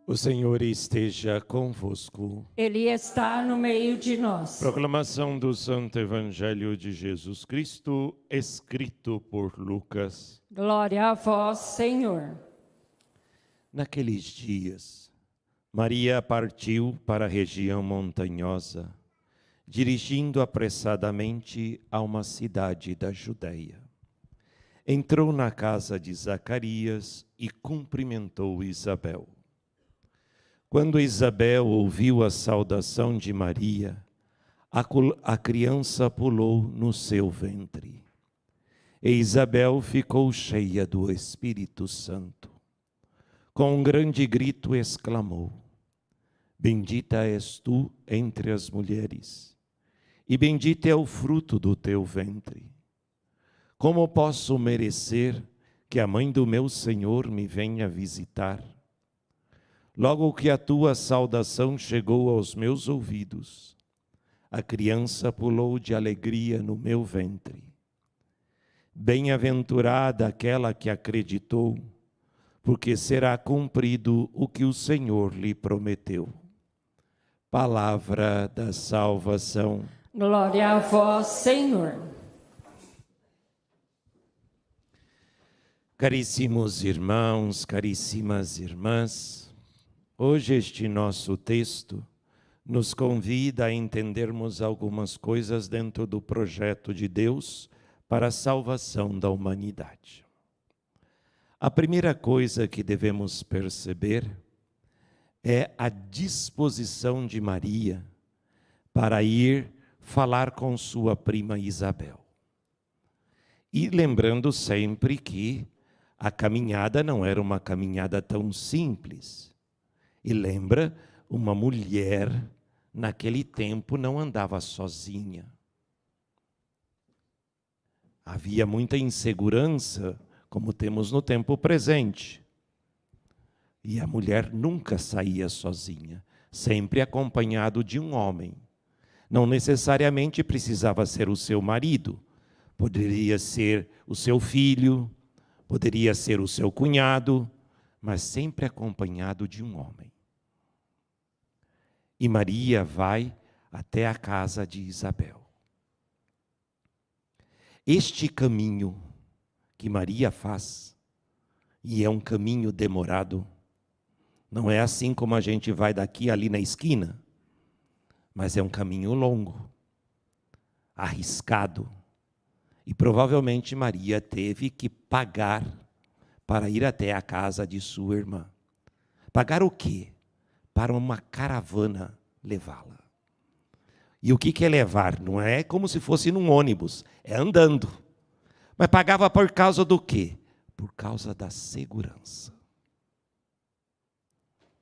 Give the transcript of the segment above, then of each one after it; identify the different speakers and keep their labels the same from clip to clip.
Speaker 1: O Senhor esteja convosco.
Speaker 2: Ele está no meio de nós.
Speaker 1: Proclamação do Santo Evangelho de Jesus Cristo, escrito por Lucas.
Speaker 2: Glória a vós, Senhor.
Speaker 1: Naqueles dias, Maria partiu para a região montanhosa, dirigindo apressadamente a uma cidade da Judéia. Entrou na casa de Zacarias e cumprimentou Isabel. Quando Isabel ouviu a saudação de Maria, a criança pulou no seu ventre. E Isabel ficou cheia do Espírito Santo. Com um grande grito exclamou: Bendita és tu entre as mulheres, e bendito é o fruto do teu ventre. Como posso merecer que a mãe do meu Senhor me venha visitar? Logo que a tua saudação chegou aos meus ouvidos, a criança pulou de alegria no meu ventre. Bem-aventurada aquela que acreditou, porque será cumprido o que o Senhor lhe prometeu. Palavra da salvação.
Speaker 2: Glória a vós, Senhor.
Speaker 1: Caríssimos irmãos, caríssimas irmãs, hoje este nosso texto nos convida a entendermos algumas coisas dentro do projeto de Deus para a salvação da humanidade. A primeira coisa que devemos perceber é a disposição de Maria para ir falar com sua prima Isabel. E lembrando sempre que a caminhada não era uma caminhada tão simples. E lembra, uma mulher naquele tempo não andava sozinha. Havia muita insegurança, como temos no tempo presente. E a mulher nunca saía sozinha, sempre acompanhado de um homem. Não necessariamente precisava ser o seu marido, poderia ser o seu filho, poderia ser o seu cunhado, mas sempre acompanhado de um homem. E Maria vai até a casa de Isabel. Este caminho que Maria faz, e é um caminho demorado, não é assim como a gente vai daqui ali na esquina, mas é um caminho longo, arriscado. E provavelmente Maria teve que pagar para ir até a casa de sua irmã. Pagar o quê? Para uma caravana levá-la. E o que é levar? Não é como se fosse num ônibus, é andando. Mas pagava por causa do quê? Por causa da segurança.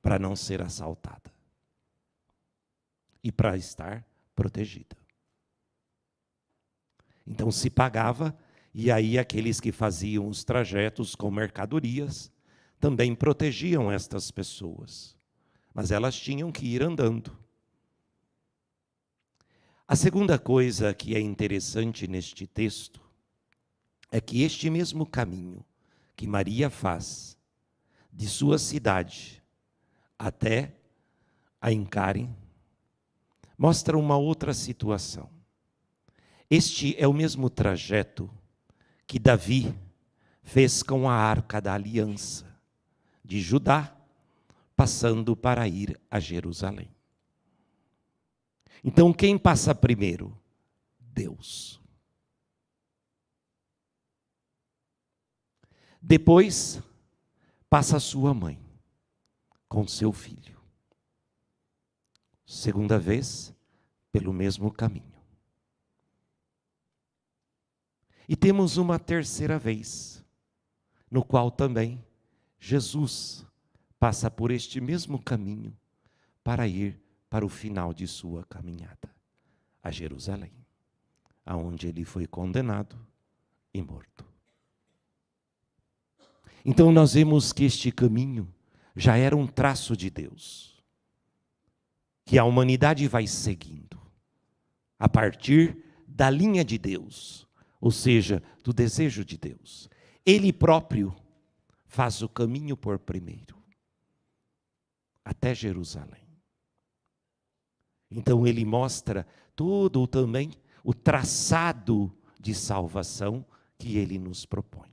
Speaker 1: Para não ser assaltada. E para estar protegida. Então se pagava, e aí aqueles que faziam os trajetos com mercadorias também protegiam estas pessoas. Mas elas tinham que ir andando. A segunda coisa que é interessante neste texto é que este mesmo caminho que Maria faz de sua cidade até a Encare mostra uma outra situação. Este é o mesmo trajeto que Davi fez com a Arca da Aliança de Judá, passando para ir a Jerusalém. Então, quem passa primeiro? Deus. Depois, passa sua mãe, com seu filho. Segunda vez, pelo mesmo caminho. E temos uma terceira vez, no qual também Jesus passa por este mesmo caminho para ir para o final de sua caminhada, a Jerusalém, aonde ele foi condenado e morto. Então nós vemos que este caminho já era um traço de Deus, que a humanidade vai seguindo, a partir da linha de Deus, ou seja, do desejo de Deus. Ele próprio faz o caminho por primeiro. até Jerusalém. Então ele mostra todo também o traçado de salvação que ele nos propõe.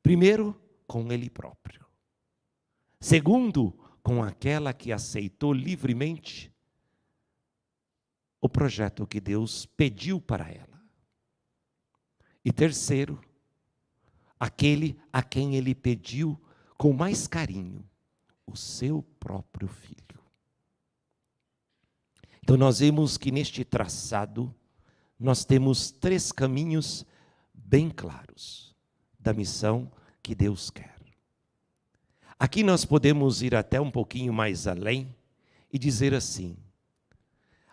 Speaker 1: Primeiro, com ele próprio. Segundo, com aquela que aceitou livremente o projeto que Deus pediu para ela. E terceiro, aquele a quem ele pediu com mais carinho, o seu próprio filho. Então nós vemos que neste traçado nós temos 3 caminhos bem claros da missão que Deus quer. Aqui nós podemos ir até um pouquinho mais além e dizer assim: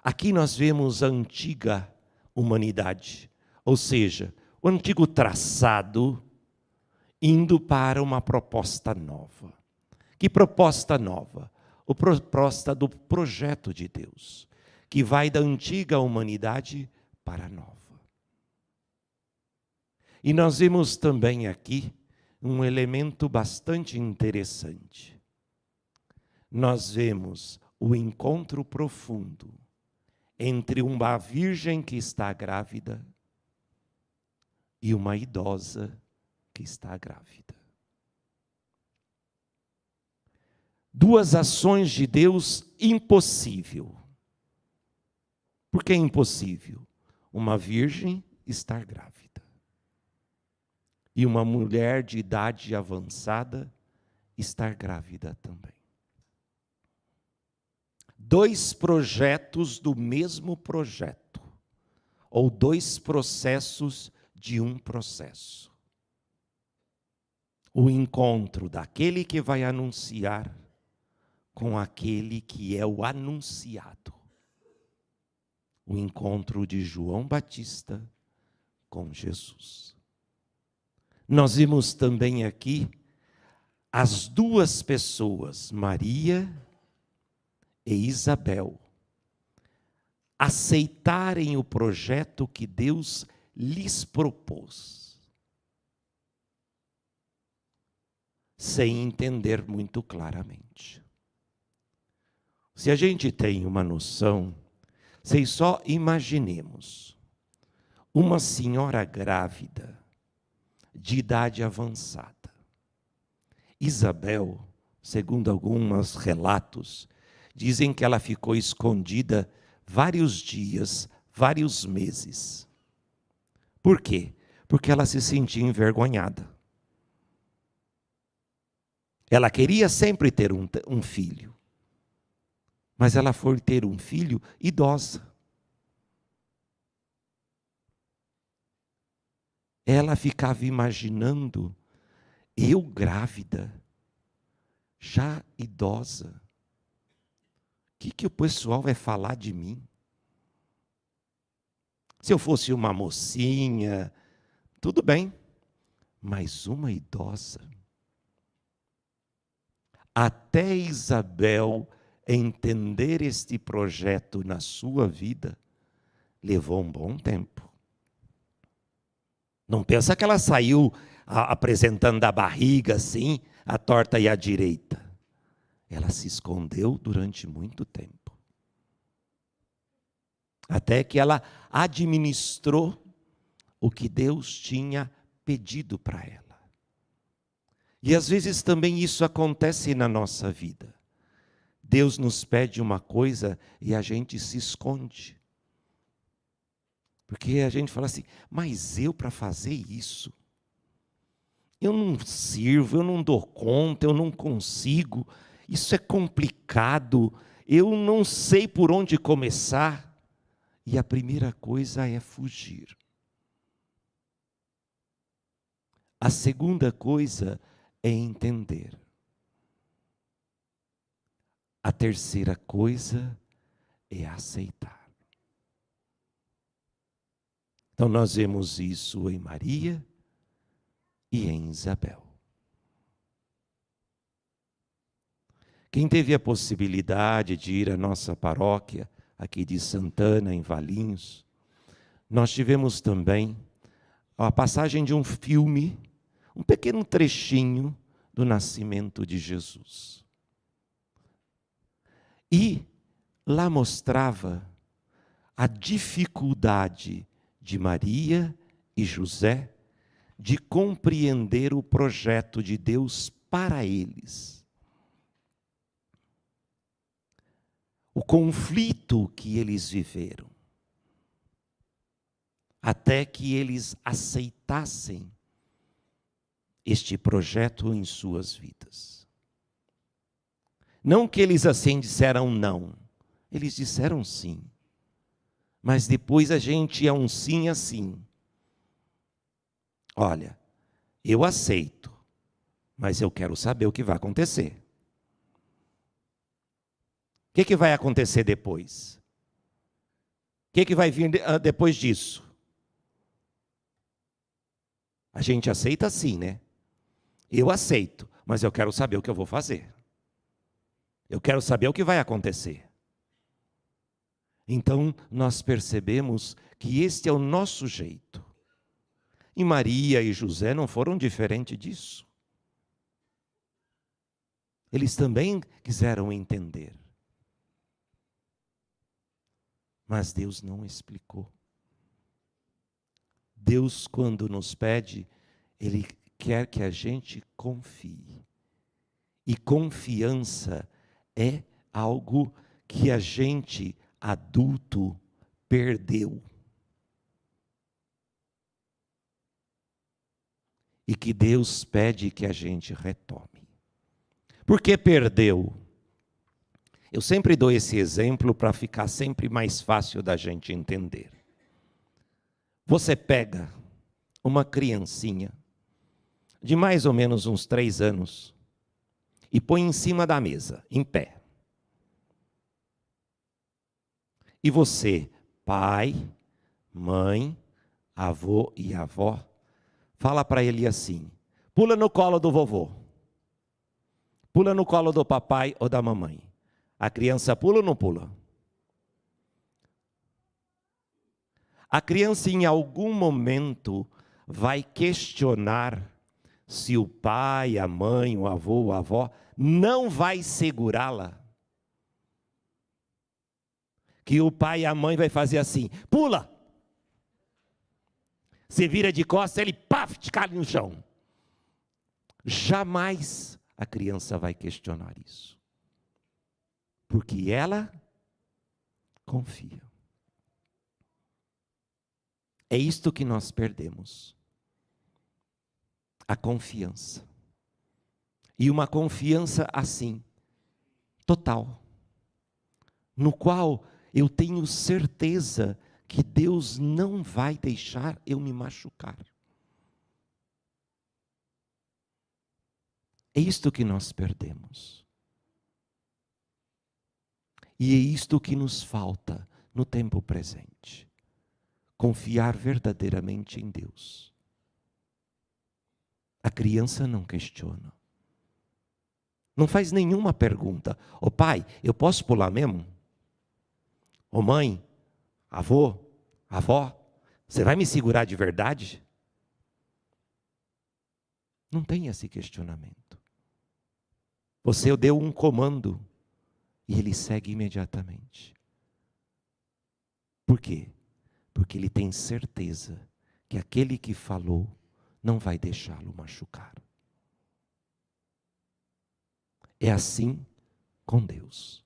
Speaker 1: aqui nós vemos a antiga humanidade, ou seja, o antigo traçado indo para uma proposta nova. Que proposta nova? A proposta do projeto de Deus, que vai da antiga humanidade para a nova. E nós vemos também aqui um elemento bastante interessante. Nós vemos o encontro profundo entre uma virgem que está grávida e uma idosa que está grávida. 2 ações de Deus impossível. Por que é impossível? Uma virgem estar grávida. E uma mulher de idade avançada estar grávida também. 2 projetos do mesmo projeto. Ou 2 processos de um processo. O encontro daquele que vai anunciar com aquele que é o anunciado. O encontro de João Batista com Jesus. Nós vimos também aqui as 2 pessoas, Maria e Isabel, aceitarem o projeto que Deus lhes propôs, sem entender muito claramente. Se a gente tem uma noção, vocês só imaginemos uma senhora grávida, de idade avançada. Isabel, segundo alguns relatos, dizem que ela ficou escondida vários dias, vários meses. Por quê? Porque ela se sentia envergonhada. Ela queria sempre ter um filho, mas ela foi ter um filho idosa. Ela ficava imaginando, eu grávida, já idosa, o que o pessoal vai falar de mim? Se eu fosse uma mocinha, tudo bem, mas uma idosa. Até Isabel entender este projeto na sua vida, levou um bom tempo. Não pensa que ela saiu apresentando a barriga assim, a torta e a direita. Ela se escondeu durante muito tempo. Até que ela administrou o que Deus tinha pedido para ela. E às vezes também isso acontece na nossa vida. Deus nos pede uma coisa e a gente se esconde. Porque a gente fala assim, mas eu para fazer isso, eu não sirvo, eu não dou conta, eu não consigo, isso é complicado, eu não sei por onde começar. E a primeira coisa é fugir. A segunda coisa é entender. A terceira coisa é aceitar. Então nós vemos isso em Maria e em Isabel. Quem teve a possibilidade de ir à nossa paróquia, aqui de Santana, em Valinhos, nós tivemos também a passagem de um filme, um pequeno trechinho do nascimento de Jesus. E lá mostrava a dificuldade de Maria e José de compreender o projeto de Deus para eles. O conflito que eles viveram, até que eles aceitassem este projeto em suas vidas. Não que eles assim disseram não, eles disseram sim. Mas depois a gente é um sim assim. Olha, eu aceito, mas eu quero saber o que vai acontecer. O que vai acontecer depois? O que vai vir depois disso? A gente aceita sim, né? Eu aceito, mas eu quero saber o que eu vou fazer. Eu quero saber o que vai acontecer. Então, nós percebemos que este é o nosso jeito. E Maria e José não foram diferentes disso. Eles também quiseram entender. Mas Deus não explicou. Deus, quando nos pede, Ele quer que a gente confie. E confiança é algo que a gente, adulto, perdeu. E que Deus pede que a gente retome. Por que perdeu? Eu sempre dou esse exemplo para ficar sempre mais fácil da gente entender. Você pega uma criancinha de mais ou menos uns 3 anos e põe em cima da mesa, em pé. E você, pai, mãe, avô e avó, fala para ele assim: pula no colo do vovô, pula no colo do papai ou da mamãe. A criança pula ou não pula? A criança em algum momento vai questionar se o pai, a mãe, o avô, a avó não vai segurá-la. Que o pai e a mãe vai fazer assim: pula! Você vira de costas, ele paf, te cai no chão. Jamais a criança vai questionar isso. Porque ela confia. É isto que nós perdemos. A confiança. E uma confiança assim, total. No qual eu tenho certeza que Deus não vai deixar eu me machucar. É isto que nós perdemos. E é isto que nos falta no tempo presente. Confiar verdadeiramente em Deus. A criança não questiona. Não faz nenhuma pergunta. Ô pai, eu posso pular mesmo? Ô mãe, avô, avó, você vai me segurar de verdade? Não tem esse questionamento. Você deu um comando e ele segue imediatamente. Por quê? Porque ele tem certeza que aquele que falou não vai deixá-lo machucar. É assim com Deus.